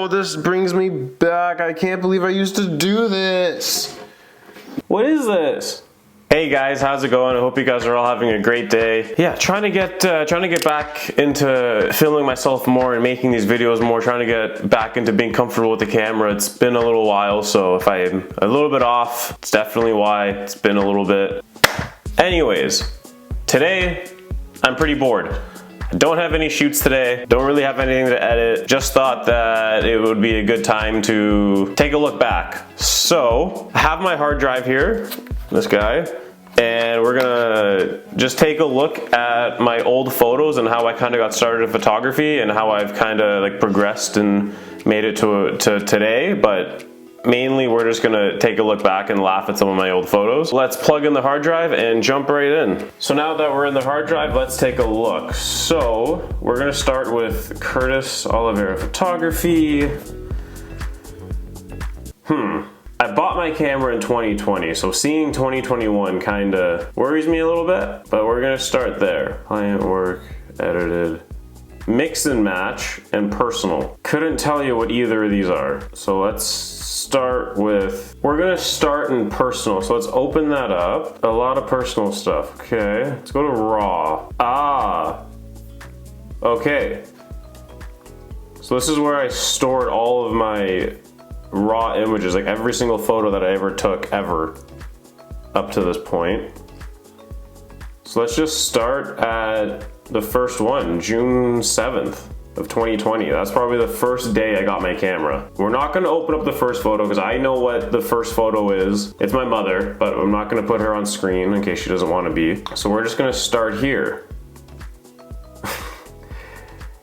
Oh, this brings me back. I can't believe I used to do this. What is this? Hey guys, how's it going? I hope you guys are all having a great day. Yeah, trying to get back into filming myself more and making these videos more, trying to get back into being comfortable with the camera. It's been a little while, so if I'm a little bit off, it's definitely why. It's been a little bit. Anyways, today I'm pretty bored. I don't have any shoots today, don't really have anything to edit. Just thought that it would be a good time to take a look back. So, I have my hard drive here, this guy, and we're gonna just take a look at my old photos and how I kind of got started in photography and how I've kind of like progressed and made it to today, but mainly we're just gonna take a look back and laugh at some of my old photos. Let's plug in the hard drive and jump right in. So now that we're in the hard drive, let's take a look. So we're gonna start with Curtis Oliveira Photography. I bought my camera in 2020, so seeing 2021 kinda worries me a little bit, but we're gonna start there. Client work, edited, mix and match, and personal. Couldn't tell you what either of these are. So let's start with, we're gonna start in personal. So let's open that up. A lot of personal stuff. Okay, let's go to raw. Okay. So this is where I stored all of my raw images, like every single photo that I ever took ever up to this point. So let's just start at the first one, June 7th of 2020. That's probably the first day I got my camera. We're not gonna open up the first photo because I know what the first photo is. It's my mother, but I'm not gonna put her on screen in case she doesn't want to be. So we're just gonna start here.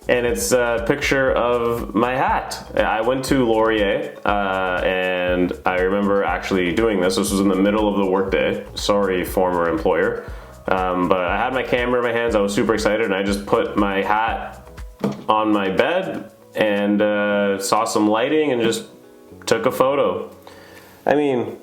And it's a picture of my hat. I went to Laurier, and I remember actually doing this. This was in the middle of the workday. Sorry, former employer. But I had my camera in my hands. I was super excited, and I just put my hat on my bed and saw some lighting and just took a photo. I mean,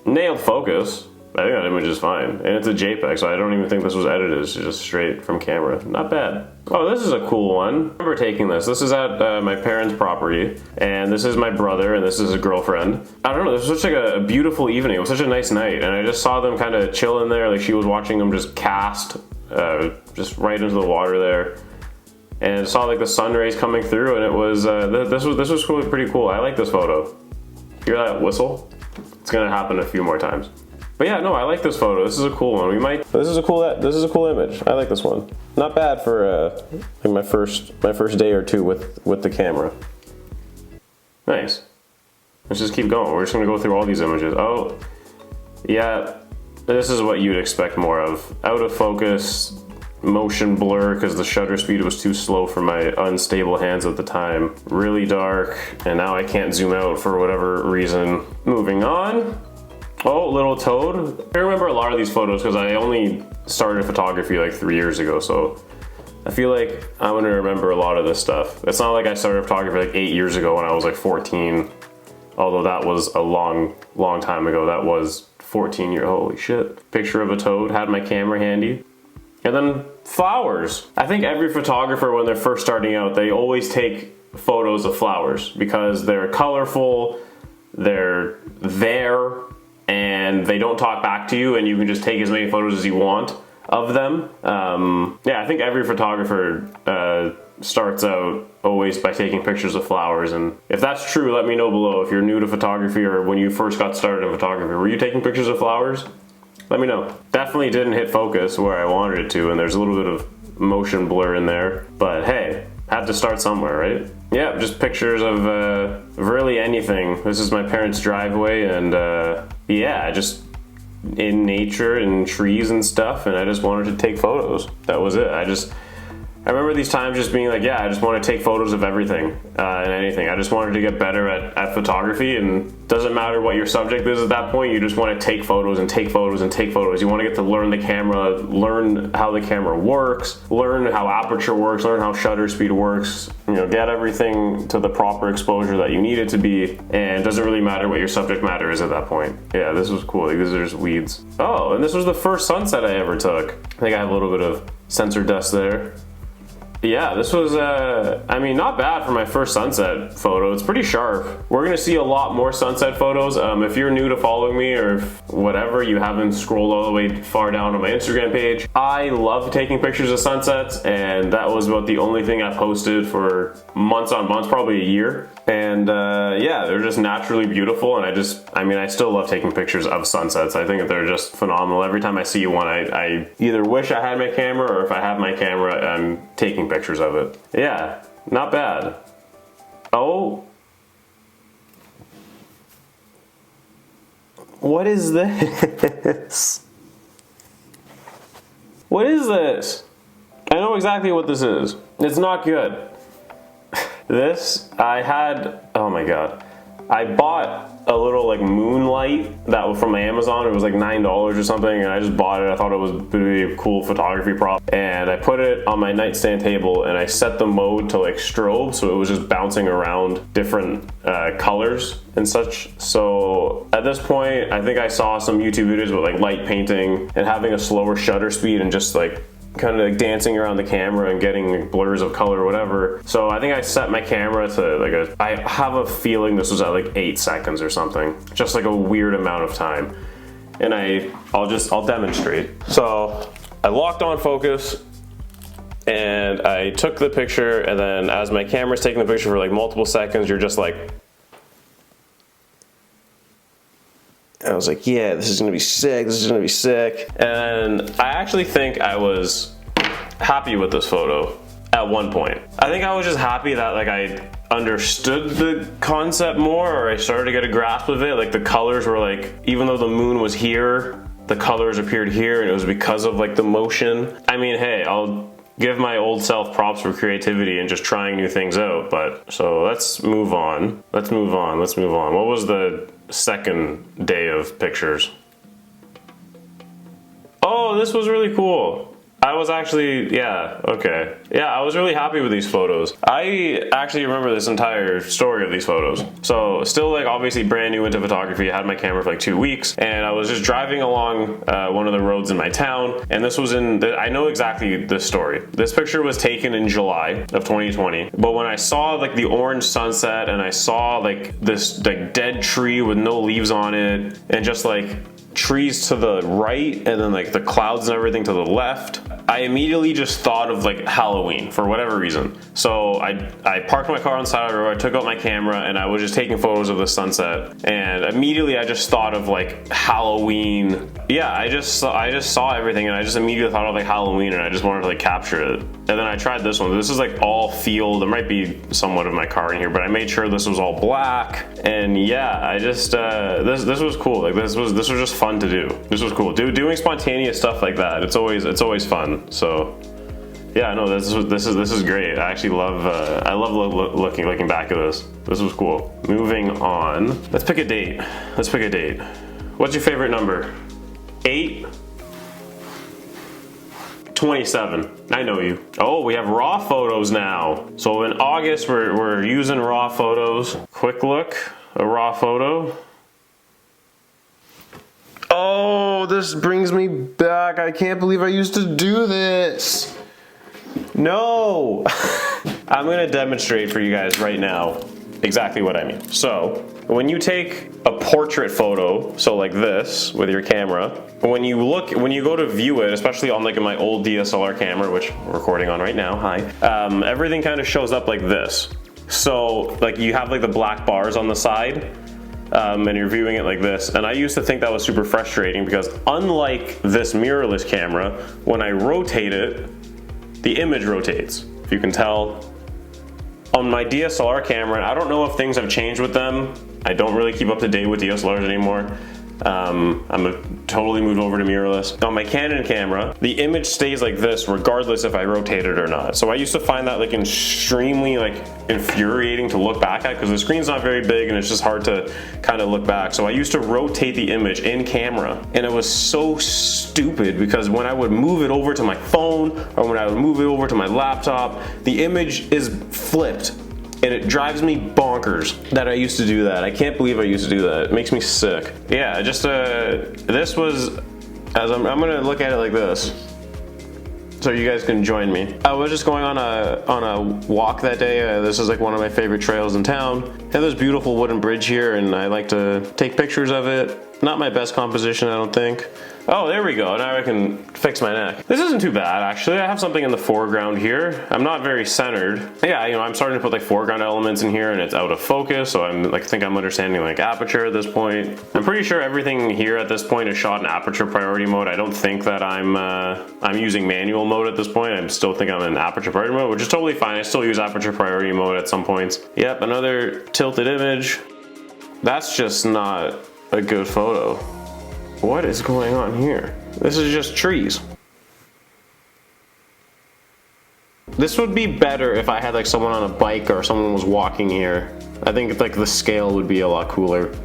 nailed focus. I think that image is fine, and it's a JPEG, so I don't even think this was edited. It's just straight from camera. Not bad. Oh, this is a cool one. I remember taking this. This is at my parents' property, and this is my brother, and this is his girlfriend. I don't know, this was such like a beautiful evening. It was such a nice night, and I just saw them kind of chilling there, like she was watching them just cast, just right into the water there. And saw like the sun rays coming through, and it was, this was cool, pretty cool. I like this photo. Hear that whistle? It's gonna happen a few more times. But yeah, no, I like this photo. This is a cool one. This is a cool image. I like this one. Not bad for like my first day or two with the camera. Nice. Let's just keep going. We're just gonna go through all these images. Oh, yeah, this is what you'd expect more of. Out of focus, motion blur because the shutter speed was too slow for my unstable hands at the time. Really dark, and now I can't zoom out for whatever reason. Moving on. Oh, little toad. I remember a lot of these photos because I only started photography like 3 years ago, so I feel like I'm gonna remember a lot of this stuff. It's not like I started photography like 8 years ago when I was like 14, although that was a long time ago. That was 14 years, holy shit. Picture of a toad, had my camera handy. And then flowers. I think every photographer when they're first starting out, they always take photos of flowers because they're colorful, they're there, and they don't talk back to you, and you can just take as many photos as you want of them. Yeah, I think every photographer starts out always by taking pictures of flowers, and if that's true, let me know below. If you're new to photography or when you first got started in photography, were you taking pictures of flowers? Let me know. Definitely didn't hit focus where I wanted it to, and there's a little bit of motion blur in there, but hey, had to start somewhere, right? Yeah, just pictures of really anything. This is my parents' driveway, and yeah, just in nature and trees and stuff, and I just wanted to take photos. That was it. I remember these times just being like, yeah, I just want to take photos of everything and anything. I just wanted to get better at photography, and doesn't matter what your subject is at that point, you just want to take photos and take photos and take photos. You want to get to learn the camera, learn how the camera works, learn how aperture works, learn how shutter speed works, you know, get everything to the proper exposure that you need it to be, and it doesn't really matter what your subject matter is at that point. Yeah, this was cool. Like, these are just weeds. Oh, and this was the first sunset I ever took. I think I have a little bit of sensor dust there. yeah, this was, I mean, not bad for my first sunset photo. It's pretty sharp. We're gonna see a lot more sunset photos. If you're new to following me or if whatever, you haven't scrolled all the way far down on my Instagram page, I love taking pictures of sunsets, and that was about the only thing I posted for months on months, probably a year. And yeah, they're just naturally beautiful, and I mean, I still love taking pictures of sunsets. I think that they're just phenomenal. Every time I see one, I either wish I had my camera, or if I have my camera, I'm taking pictures of it. Yeah, not bad. Oh. What is this? What is this? I know exactly what this is. It's not good. This, I had, oh my god. I bought a little like moonlight that was from Amazon. It was like $9 or something, and I just bought it. I thought it was really a cool photography prop, and I put it on my nightstand table, and I set the mode to like strobe, so it was just bouncing around different colors and such. So at this point, I think I saw some YouTube videos with like light painting and having a slower shutter speed and just like kind of like dancing around the camera and getting blurs of color or whatever. So I think I set my camera to like I have a feeling this was at like 8 seconds or something, just like a weird amount of time. And I'll demonstrate. So I locked on focus and I took the picture, and then as my camera's taking the picture for like multiple seconds, you're just like, I was like, yeah, this is gonna be sick, this is gonna be sick. And I actually think I was happy with this photo at one point. I think I was just happy that like I understood the concept more, or I started to get a grasp of it. Like the colors were like, even though the moon was here, the colors appeared here, and it was because of like the motion. I mean, hey, I'll give my old self props for creativity and just trying new things out. But so let's move on. Let's move on. What was the second day of pictures? Oh, this was really cool. I was actually, yeah, okay. Yeah, I was really happy with these photos. I actually remember this entire story of these photos. So still like obviously brand new into photography. I had my camera for like 2 weeks, and I was just driving along one of the roads in my town, and this was I know exactly this story. This picture was taken in July of 2020, but when I saw like the orange sunset and I saw like this like dead tree with no leaves on it, and just like trees to the right and then like the clouds and everything to the left, I immediately just thought of like Halloween for whatever reason. So I parked my car on the side of the road, I took out my camera, and I was just taking photos of the sunset, and immediately I just thought of like Halloween. Yeah, I just saw everything, and I just immediately thought of like Halloween, and I just wanted to like capture it. And then I tried this one. This is like all field. There might be somewhat of my car in here, but I made sure this was all black. And yeah, I just this was cool. Like this was just fun to do. This was cool. Doing spontaneous stuff like that. It's always fun. So yeah, no, this is great. I actually love I love looking back at this. This was cool. Moving on. Let's pick a date. What's your favorite number? 8? 27. I know you. Oh, we have raw photos now. So in August, we're using raw photos. Quick look, a raw photo. Oh, this brings me back. I can't believe I used to do this. No. I'm gonna demonstrate for you guys right now exactly what I mean. So when you take a portrait photo, so like this with your camera, when you go to view it, especially on like my old DSLR camera, which we're recording on right now, hi, everything kind of shows up like this. So like you have like the black bars on the side, and you're viewing it like this. And I used to think that was super frustrating because unlike this mirrorless camera, when I rotate it, the image rotates. If you can tell, on my DSLR camera, I don't know if things have changed with them. I don't really keep up to date with DSLRs anymore. I'm totally moved over to mirrorless. On my Canon camera, the image stays like this regardless if I rotate it or not. So I used to find that like extremely like infuriating to look back at because the screen's not very big and it's just hard to kind of look back. So I used to rotate the image in camera, and it was so stupid because when I would move it over to my phone or when I would move it over to my laptop, the image is flipped. And it drives me bonkers that I used to do that. I can't believe I used to do that. It makes me sick. Yeah, just this was, as I'm gonna look at it like this. so you guys can join me. I was just going on a walk that day. This is like one of my favorite trails in town. They have this beautiful wooden bridge here, and I like to take pictures of it. Not my best composition, I don't think. Oh, there we go. Now I can fix my neck. This isn't too bad, actually. I have something in the foreground here. I'm not very centered. Yeah, you know, I'm starting to put like foreground elements in here, and it's out of focus, so I'm like, think I'm understanding like aperture at this point. I'm pretty sure everything here at this point is shot in aperture priority mode. I don't think that I'm using manual mode at this point. I still think I'm in aperture priority mode, which is totally fine. I still use aperture priority mode at some points. Yep, another tilted image. That's just not a good photo. What is going on here? This is just trees. This would be better if I had like someone on a bike or someone was walking here. I think like the scale would be a lot cooler.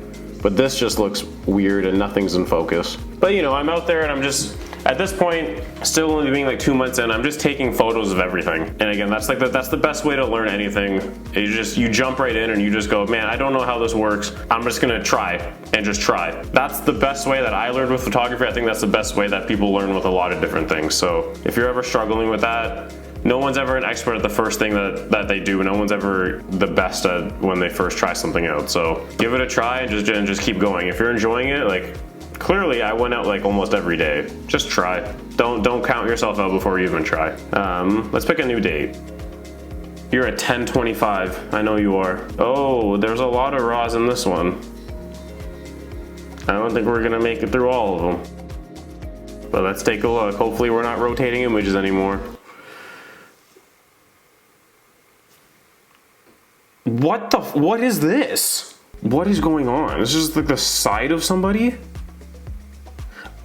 But this just looks weird and nothing's in focus. But you know, I'm out there and I'm just, at this point, still only being like 2 months in, I'm just taking photos of everything. And again, that's the best way to learn anything. You jump right in and you just go, man, I don't know how this works. I'm just gonna try and just try. That's the best way that I learned with photography. I think that's the best way that people learn with a lot of different things. So if you're ever struggling with that, no one's ever an expert at the first thing that they do. No one's ever the best at when they first try something out. So give it a try and just keep going. If you're enjoying it, like clearly I went out like almost every day. Just try. Don't count yourself out before you even try. Let's pick a new date. You're at 10:25. I know you are. Oh, there's a lot of raws in this one. I don't think we're gonna make it through all of them. But let's take a look. Hopefully we're not rotating images anymore. What is this? What is going on? This is like the side of somebody?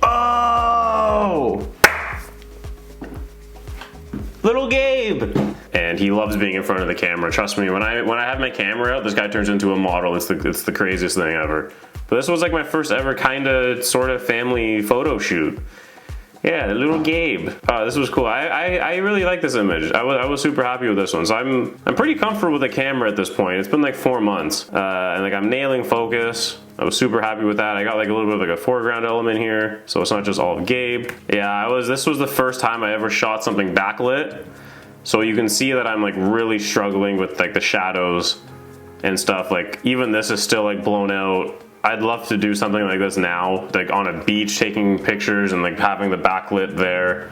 Oh! Little Gabe! And he loves being in front of the camera. Trust me, when I have my camera out, this guy turns into a model. It's the craziest thing ever. But this was like my first ever kinda sorta family photo shoot. Yeah, little Gabe. This was cool. I really like this image. I was super happy with this one. So I'm pretty comfortable with the camera at this point. It's been like 4 months, and like I'm nailing focus. I was super happy with that. I got like a little bit of like a foreground element here, so it's not just all of Gabe. Yeah, this was the first time I ever shot something backlit, so you can see that I'm like really struggling with like the shadows and stuff. Like even this is still like blown out. I'd love to do something like this now, like on a beach taking pictures and like having the backlit there.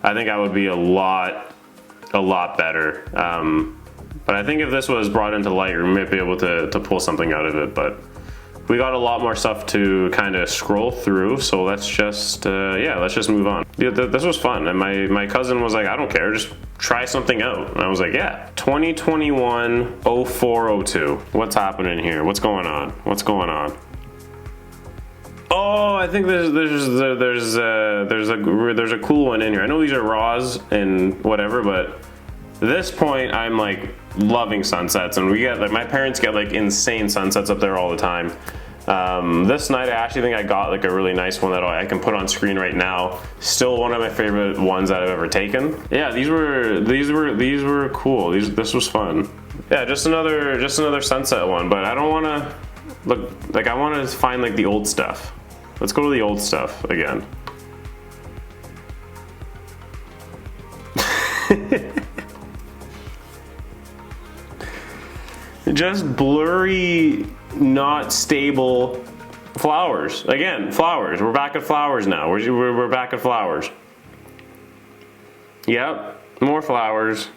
I think I would be a lot better. But I think if this was brought into Lightroom, we might be able to pull something out of it. But we got a lot more stuff to kind of scroll through, so let's just yeah, let's just move on. Yeah, this was fun, and my cousin was like, I don't care, just try something out. And I was like, yeah. 2021-04-02. What's happening here? What's going on? What's going on? Oh, I think there's a cool one in here. I know these are raws and whatever, but at this point I'm like loving sunsets, and we get like my parents get like insane sunsets up there all the time. This night I actually think I got like a really nice one that I can put on screen right now. Still one of my favorite ones that I've ever taken. Yeah, these were cool. This was fun. Yeah, just another sunset one, but I don't want to look like I want to find like the old stuff. Let's go to the old stuff again. Just blurry, not stable flowers. Again, flowers. We're back at flowers now. We're back at flowers. Yep, more flowers.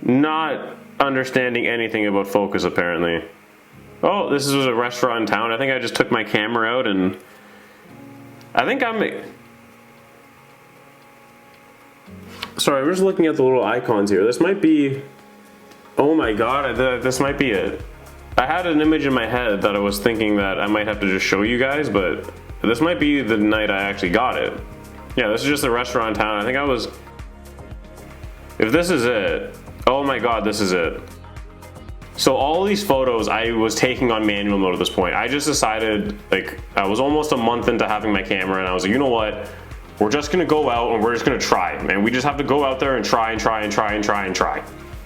Not understanding anything about focus apparently. Oh, this is a restaurant in town. I think I just took my camera out and I think sorry, we're just looking at the little icons here. This might be, oh my god, this might be it. I had an image in my head that I was thinking that I might have to just show you guys, but this might be the night I actually got it. Yeah, this is just a restaurant in town. I think I was, if this is it, oh my god, this is it. So all these photos I was taking on manual mode at this point. I just decided, like, I was almost a month into having my camera and I was like, you know what? We're just gonna go out and we're just gonna try. And we just have to go out there and try and try and try and try and try.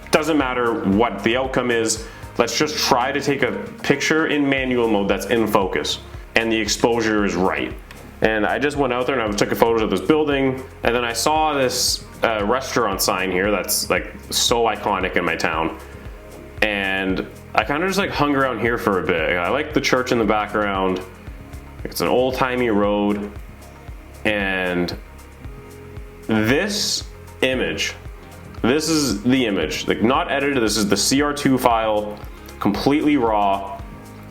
Doesn't matter what the outcome is. Let's just try to take a picture in manual mode that's in focus and the exposure is right. And I just went out there and I took photos of this building, and then I saw this restaurant sign here that's like so iconic in my town. And I kind of just like hung around here for a bit. I like the church in the background. It's an old-timey road. And this image, this is the image, like not edited, this is the CR2 file, completely raw.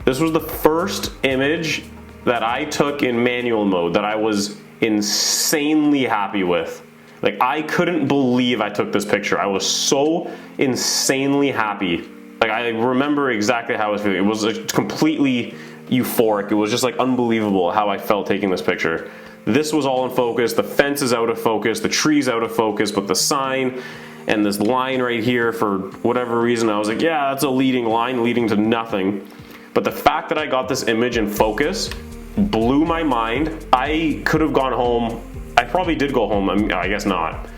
This was the first image that I took in manual mode that I was insanely happy with. Like, I couldn't believe I took this picture. I was so insanely happy. Like, I remember exactly how I was feeling. It was like completely euphoric. It was just like unbelievable how I felt taking this picture. This was all in focus. The fence is out of focus. The tree's out of focus, but the sign and this line right here, for whatever reason, I was like, yeah, that's a leading line leading to nothing. But the fact that I got this image in focus blew my mind. I could have gone home. I probably did go home. I guess not.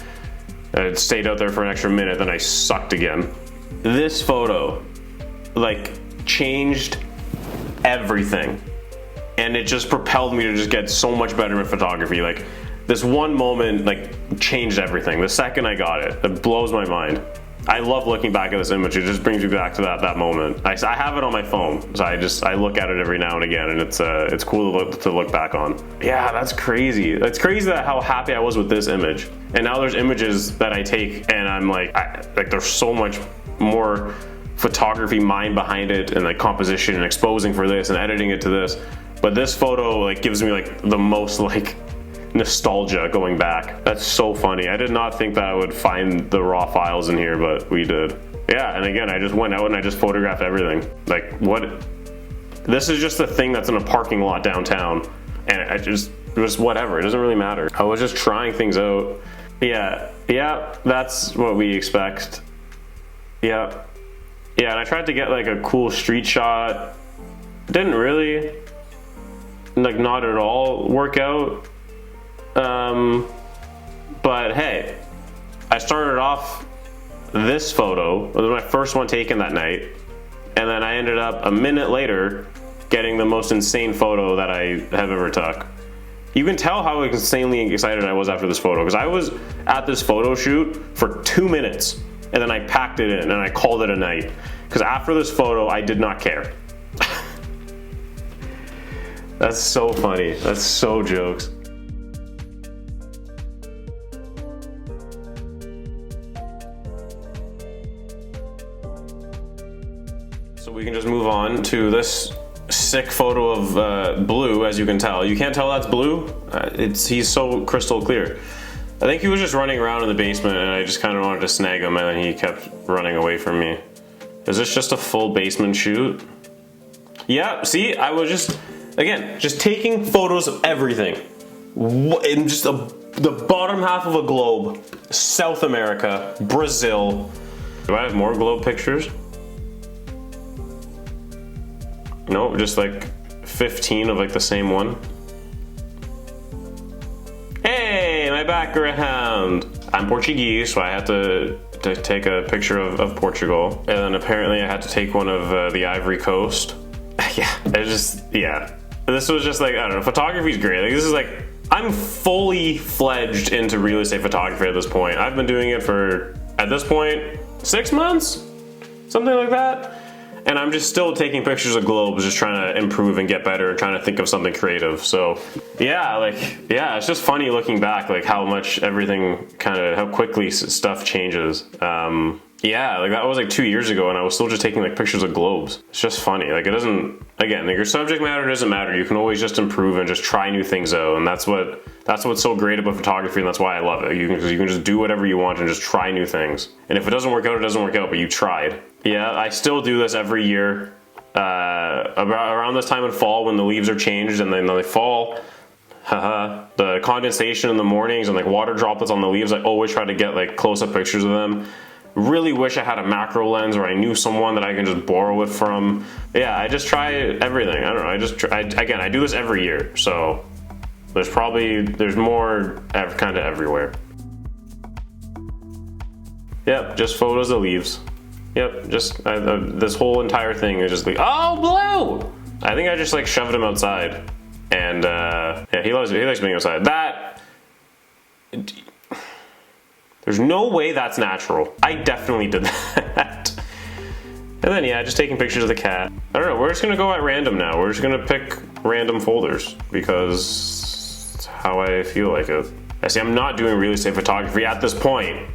I stayed out there for an extra minute, then I sucked again. This photo, like, changed everything. And it just propelled me to just get so much better in photography. Like, this one moment, like, changed everything. The second I got it, it blows my mind. I love looking back at this image. It just brings me back to that moment. I have it on my phone, so I look at it every now and again, and it's cool to look back on. Yeah, that's crazy. It's crazy that how happy I was with this image. And now there's images that I take, and I'm like there's so much more photography mind behind it, and like composition and exposing for this and editing it to this. But this photo like gives me like the most like nostalgia going back. That's so funny. I did not think that I would find the raw files in here, but we did. Yeah, and again, I just went out and I just photographed everything. Like, what? This is just a thing that's in a parking lot downtown, and it was whatever. It doesn't really matter. I was just trying things out. Yeah, that's what we expect. Yeah, and I tried to get like a cool street shot. Didn't really, like, not at all work out. But hey, I started off this photo. It was my first one taken that night, and then I ended up a minute later getting the most insane photo that I have ever took. You can tell how insanely excited I was after this photo, because I was at this photo shoot for 2 minutes, and then I packed it in and I called it a night, because after this photo I did not care. That's so funny. That's so jokes. So we can just move on to this sick photo of Blue. As you can tell, you can't tell that's Blue. He's so crystal clear. I think he was just running around in the basement, and I just kind of wanted to snag him, and then he kept running away from me. Is this just a full basement shoot? Yeah, see, I was just taking photos of everything in just the bottom half of a globe. South America, Brazil. Do I have more globe pictures? No, just like 15 of like the same one. Hey, my background. I'm Portuguese, so I had to take a picture of Portugal. And then apparently I had to take one of the Ivory Coast. Yeah. This was just like, I don't know, photography's great. Like, this is like, I'm fully fledged into real estate photography at this point. I've been doing it for, at this point, 6 months? Something like that. And I'm just still taking pictures of globes, just trying to improve and get better, and trying to think of something creative. So yeah, it's just funny looking back, like how much everything how quickly stuff changes. Yeah, like that was like 2 years ago, and I was still just taking like pictures of globes. It's just funny. Like, it doesn't, again, like your subject matter doesn't matter. You can always just improve and just try new things out, and that's what's so great about photography, and that's why I love it. You can just do whatever you want and just try new things. And if it doesn't work out, it doesn't work out, but you tried. Yeah, I still do this every year. Around this time in fall, when the leaves are changed and then they fall, the condensation in the mornings and like water droplets on the leaves, I always try to get like close-up pictures of them. Really wish I had a macro lens, or I knew someone that I can just borrow it from. Yeah, I just try everything. I don't know. Again, I do this every year, so there's more kind of everywhere. Yep, just photos of leaves. Yep, just this whole entire thing is just like, oh, Blue! I think I just like shoved him outside. And yeah, he likes being outside. There's no way that's natural. I definitely did that. And then yeah, just taking pictures of the cat. I don't know, we're just gonna go at random now. We're just gonna pick random folders because it's how I feel like it. I see I'm not doing real estate photography at this point,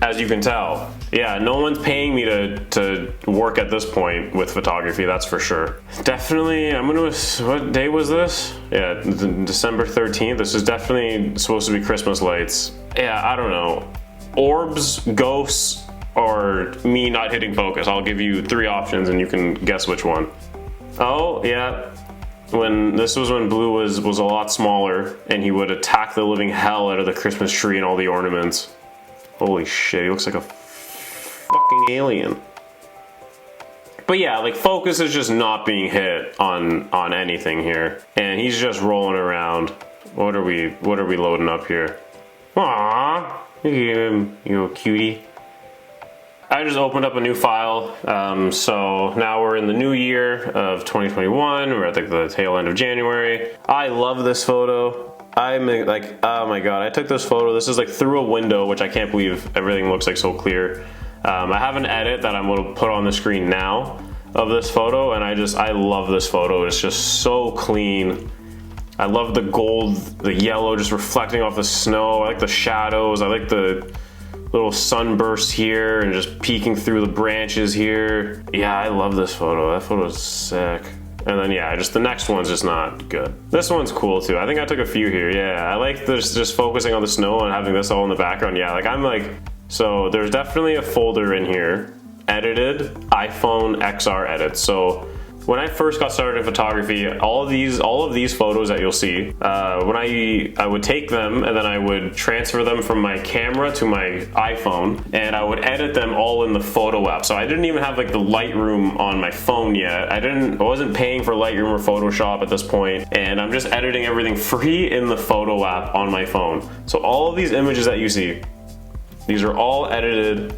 as you can tell. Yeah, no one's paying me to work at this point with photography, that's for sure. Definitely, what day was this? Yeah, December 13th. This is definitely supposed to be Christmas lights. Yeah, I don't know. Orbs, ghosts, or me not hitting focus. I'll give you 3 options and you can guess which one. Oh, yeah. This was when Blue was a lot smaller and he would attack the living hell out of the Christmas tree and all the ornaments. Holy shit, he looks like a fucking alien. But yeah, like focus is just not being hit on anything here. And he's just rolling around. What are we loading up here? Aww, you cutie. I just opened up a new file, so now we're in the new year of 2021. We're at the tail end of January. I love this photo. I'm like, oh my god, I took this photo. This is like through a window, which I can't believe everything looks like so clear. I have an edit that I'm going to put on the screen now of this photo, and I love this photo. It's just so clean. I love the gold, the yellow just reflecting off the snow. I like the shadows. I like the little sunburst here and just peeking through the branches here. Yeah, I love this photo. That photo is sick. And then yeah, just the next one's just not good. This one's cool too. I think I took a few here. Yeah, I like this, just focusing on the snow and having this all in the background. Yeah, so there's definitely a folder in here, edited iPhone XR edits. So when I first got started in photography, all of these photos that you'll see, when I would take them and then I would transfer them from my camera to my iPhone, and I would edit them all in the photo app. So I didn't even have like the Lightroom on my phone yet. I wasn't paying for Lightroom or Photoshop at this point, and I'm just editing everything free in the photo app on my phone. So all of these images that you see, these are all edited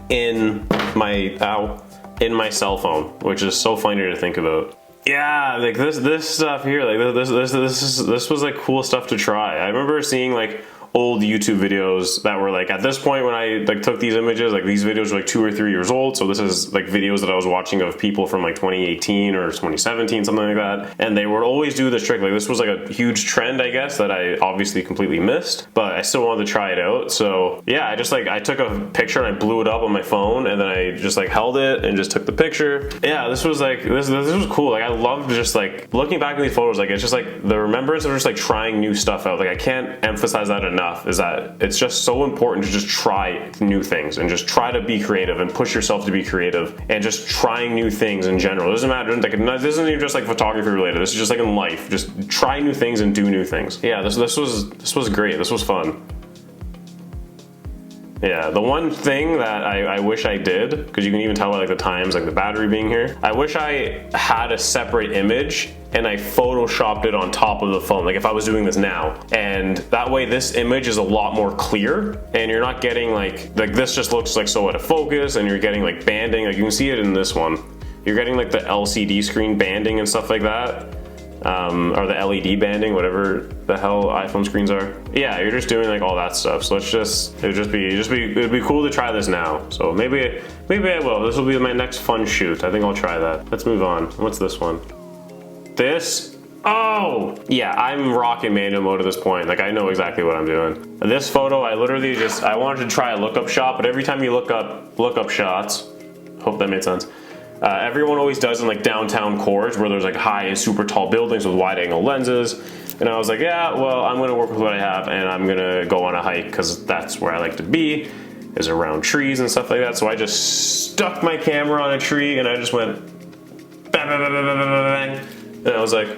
in my cell phone, which is so funny to think about. Yeah, like this stuff here, like this was like cool stuff to try. I remember seeing like old YouTube videos that were like, at this point when I like took these images, like these videos were like 2 or 3 years old. So this is like videos that I was watching of people from like 2018 or 2017, something like that. And they would always do this trick. Like this was like a huge trend, I guess, that I obviously completely missed, but I still wanted to try it out. So yeah, I took a picture and I blew it up on my phone, and then I just like held it and just took the picture. Yeah, this was like, this was cool. Like I loved just like looking back at these photos. Like it's just like the remembrance of just like trying new stuff out. Like I can't emphasize that enough, is that it's just so important to just try new things and just try to be creative and push yourself to be creative and just trying new things in general. It doesn't matter, like this isn't even just like photography related. This is just like in life. Just try new things and do new things. Yeah, this was great. This was fun. Yeah, the one thing that I wish I did, because you can even tell by like the times, like the battery being here, I wish I had a separate image and I photoshopped it on top of the phone, like if I was doing this now. And that way this image is a lot more clear and you're not getting like this just looks like so out of focus, and you're getting like banding, like you can see it in this one. You're getting like the LCD screen banding and stuff like that. Or the LED banding, whatever the hell iPhone screens are. Yeah, you're just doing like all that stuff. So it'd be cool to try this now. So maybe I will. This will be my next fun shoot. I think I'll try that. Let's move on. What's this one? Oh! Yeah, I'm rocking manual mode at this point. Like I know exactly what I'm doing. This photo, I wanted to try a lookup shot, but every time you look up shots, hope that made sense. Everyone always does in like downtown cores where there's like high super tall buildings with wide angle lenses, and I was like, yeah, well, I'm gonna work with what I have and I'm gonna go on a hike because that's where I like to be, is around trees and stuff like that. So I just stuck my camera on a tree and I just went bang, bang, bang, bang, bang, bang, and I was like,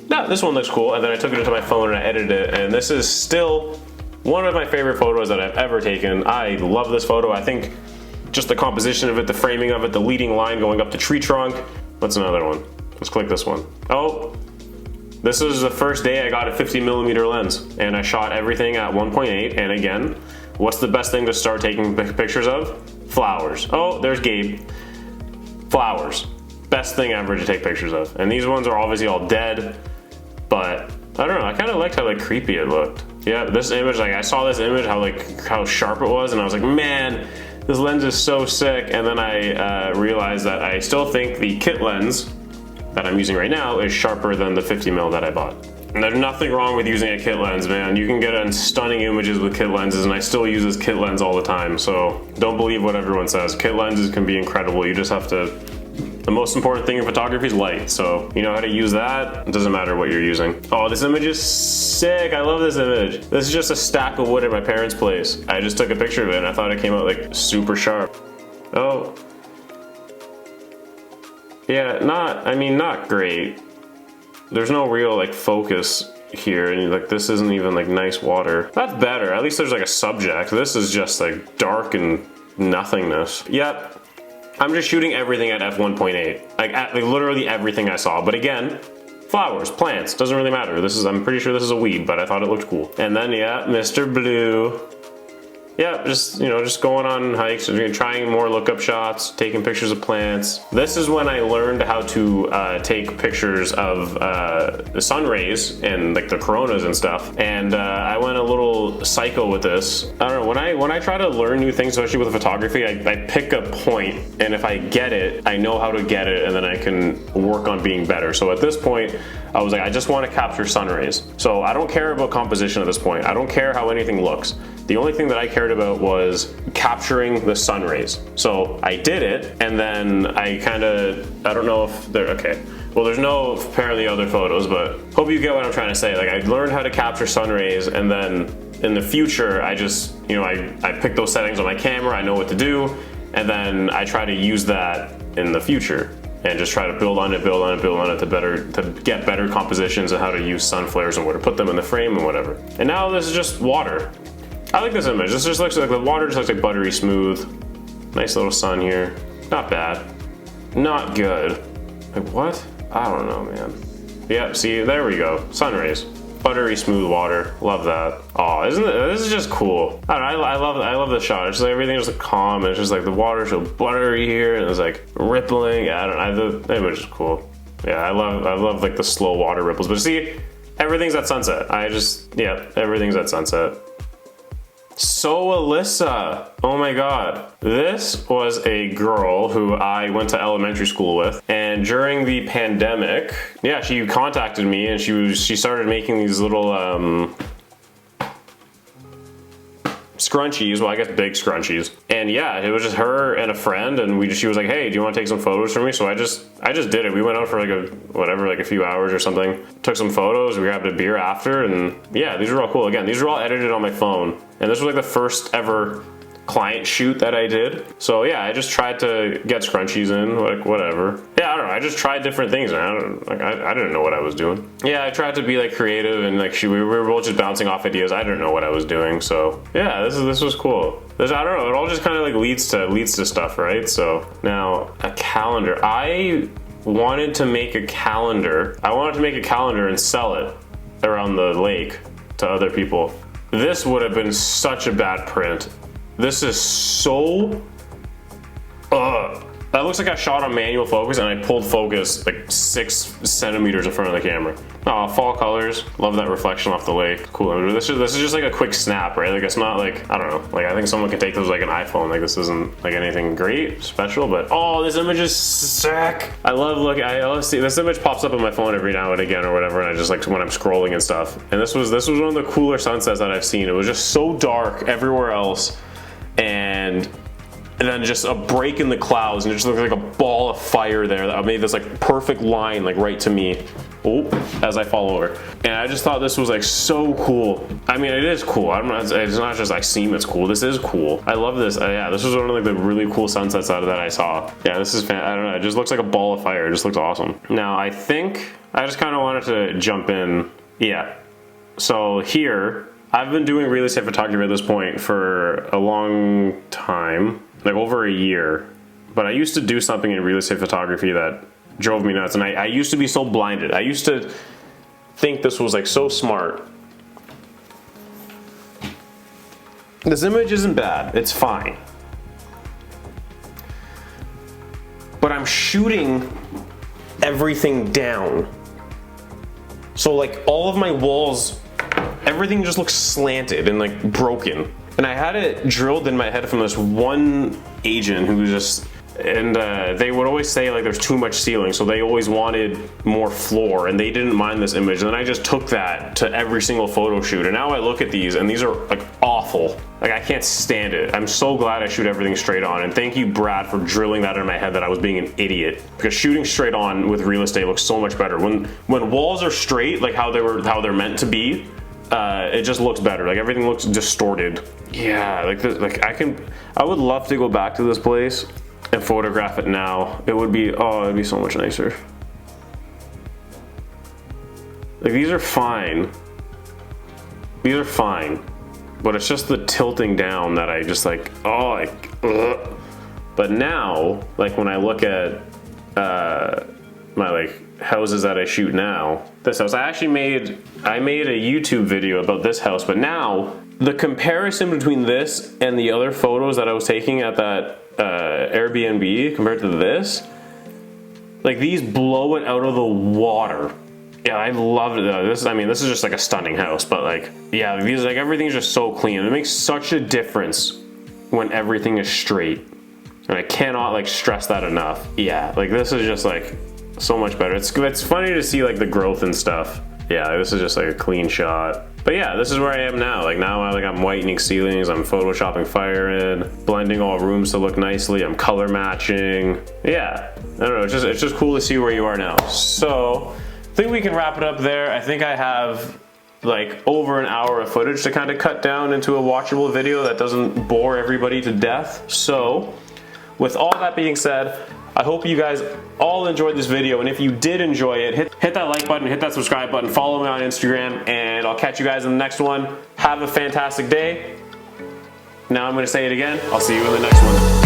no, this one looks cool. And then I took it into my phone and I edited it, and this is still one of my favorite photos that I've ever taken. I love this photo. I think just the composition of it, the framing of it, the leading line going up the tree trunk. What's another one? Let's click this one. Oh, this is the first day I got a 50mm lens and I shot everything at 1.8. And again, what's the best thing to start taking pictures of? Flowers. Oh, there's Gabe. Flowers. Best thing ever to take pictures of. And these ones are obviously all dead. but I don't know, I kind of liked how like creepy it looked. Yeah, this image, like I saw this image, how sharp it was, and I was like, man, this lens is so sick. And then I realized that I still think the kit lens that I'm using right now is sharper than the 50mm that I bought. And there's nothing wrong with using a kit lens, man. You can get stunning images with kit lenses, and I still use this kit lens all the time, so don't believe what everyone says. Kit lenses can be incredible. You just have to, the most important thing in photography is light, so you know how to use that. It doesn't matter what you're using. Oh, this image is sick. I love this image. This is just a stack of wood at my parents' place. I just took a picture of it and I thought it came out like super sharp. Oh. Yeah, not great. There's no real like focus here, and like this isn't even like nice water. That's better. At least there's like a subject. This is just like dark and nothingness. Yep. I'm just shooting everything at f1.8. Like literally everything I saw. But again, flowers, plants, doesn't really matter. I'm pretty sure this is a weed, but I thought it looked cool. And then yeah, Mr. Blue. Yeah, just, you know, just going on hikes, trying more lookup shots, taking pictures of plants. This is when I learned how to take pictures of the sun rays and like the coronas and stuff. And I went a little psycho with this. I don't know, when I try to learn new things, especially with photography, I pick a point, and if I get it, I know how to get it, and then I can work on being better. So at this point, I was like, I just want to capture sun rays. So I don't care about composition at this point. I don't care how anything looks. The only thing that I cared about was capturing the sun rays. So I did it, and then I don't know if they're, okay. Well, there's no apparently other photos, but hope you get what I'm trying to say. Like I learned how to capture sun rays, and then in the future, I just, you know, I pick those settings on my camera, I know what to do, and then I try to use that in the future. And just try to build on it to get better compositions and how to use sun flares and where to put them in the frame and whatever. And now this is just water. I like this image. This just looks like the water just looks like buttery smooth. Nice little sun here. Not bad. Not good. Like what? I don't know, man. Yeah, see, there we go. Sun rays. Buttery smooth water. Love that. Oh, isn't it? This is just cool. I don't know, I love the shot. It's just like everything is like calm, and it's just like the water's so buttery here, and it's like rippling. Yeah, I don't know. The image is cool. Yeah, I love like the slow water ripples. But see, everything's at sunset. Yeah, everything's at sunset. So Alyssa, oh my god. This was a girl who I went to elementary school with, and during the pandemic, yeah, she contacted me, and she started making these little scrunchies, well I guess big scrunchies. And yeah, it was just her and a friend, and she was like, hey, do you want to take some photos for me? So I just did it. We went out for like a few hours or something, took some photos, we grabbed a beer after, and yeah, these were all cool. Again, these were all edited on my phone, and this was like the first ever client shoot that I did. So yeah, I just tried to get scrunchies in, like whatever. Yeah, I don't know, I just tried different things, and I didn't know what I was doing. Yeah, I tried to be like creative, and like we were both just bouncing off ideas. I didn't know what I was doing, so yeah, this was cool. I don't know, it all just kind of like leads to stuff, right? So now a calendar. I wanted to make a calendar. I wanted to make a calendar and sell it around the lake to other people. This would have been such a bad print. This is so, that looks like I shot on manual focus and I pulled focus like 6 centimeters in front of the camera. Oh, fall colors, love that reflection off the lake. Cool. This is just like a quick snap, right? Like it's not like, I don't know, like I think someone could take those like an iPhone. Like this isn't like anything great, special, but oh, this image is sick. I love seeing this image pops up on my phone every now and again or whatever, and I just like when I'm scrolling and stuff. And this was one of the cooler sunsets that I've seen. It was just so dark everywhere else. And then just a break in the clouds, and it just looked like a ball of fire there that made this like perfect line like right to me. Oh, as I fall over. And I just thought this was like so cool. I mean, it is cool. It's not just I seem it's cool. This is cool. I love this. Yeah, this was one of like the really cool sunsets that I saw. Yeah, this is I don't know. It just looks like a ball of fire. It just looks awesome. Now I think I just kind of wanted to jump in. Yeah. So here, I've been doing real estate photography at this point for a long time, like over a year. But I used to do something in real estate photography that drove me nuts, and I used to be so blinded. I used to think this was like so smart. This image isn't bad, it's fine. But I'm shooting everything down. So like all of my walls, everything just looks slanted and like broken. And I had it drilled in my head from this one agent who was just, and they would always say like there's too much ceiling, so they always wanted more floor, and they didn't mind this image. And then I just took that to every single photo shoot, and now I look at these and these are like awful. Like I can't stand it. I'm so glad I shoot everything straight on, and thank you Brad for drilling that in my head that I was being an idiot, because shooting straight on with real estate looks so much better. When walls are straight, like how they're meant to be, it just looks better. Like everything looks distorted. Yeah, like this, like I would love to go back to this place and photograph it now. It would be, oh, it'd be so much nicer. Like these are fine. These are fine. But it's just the tilting down that I just like, oh, like, ugh. But now, like when I look at my like houses that I shoot now, this house, I made a YouTube video about this house, but now the comparison between this and the other photos that I was taking at that Airbnb compared to this, like these blow it out of the water. Yeah, I love it though. This is just like a stunning house, but like, yeah, these, like everything's just so clean. It makes such a difference when everything is straight. And I cannot like stress that enough. Yeah, like this is just like so much better. It's funny to see like the growth and stuff. Yeah, this is just like a clean shot. But yeah, this is where I am now. Like now I'm whitening ceilings, I'm photoshopping fire in, blending all rooms to look nicely, I'm color matching. Yeah, I don't know, it's just cool to see where you are now. So I think we can wrap it up there. I think I have like over an hour of footage to kind of cut down into a watchable video that doesn't bore everybody to death. So with all that being said, I hope you guys all enjoyed this video, and if you did enjoy it, hit that like button, hit that subscribe button, follow me on Instagram, and I'll catch you guys in the next one. Have a fantastic day. Now I'm going to say it again. I'll see you in the next one.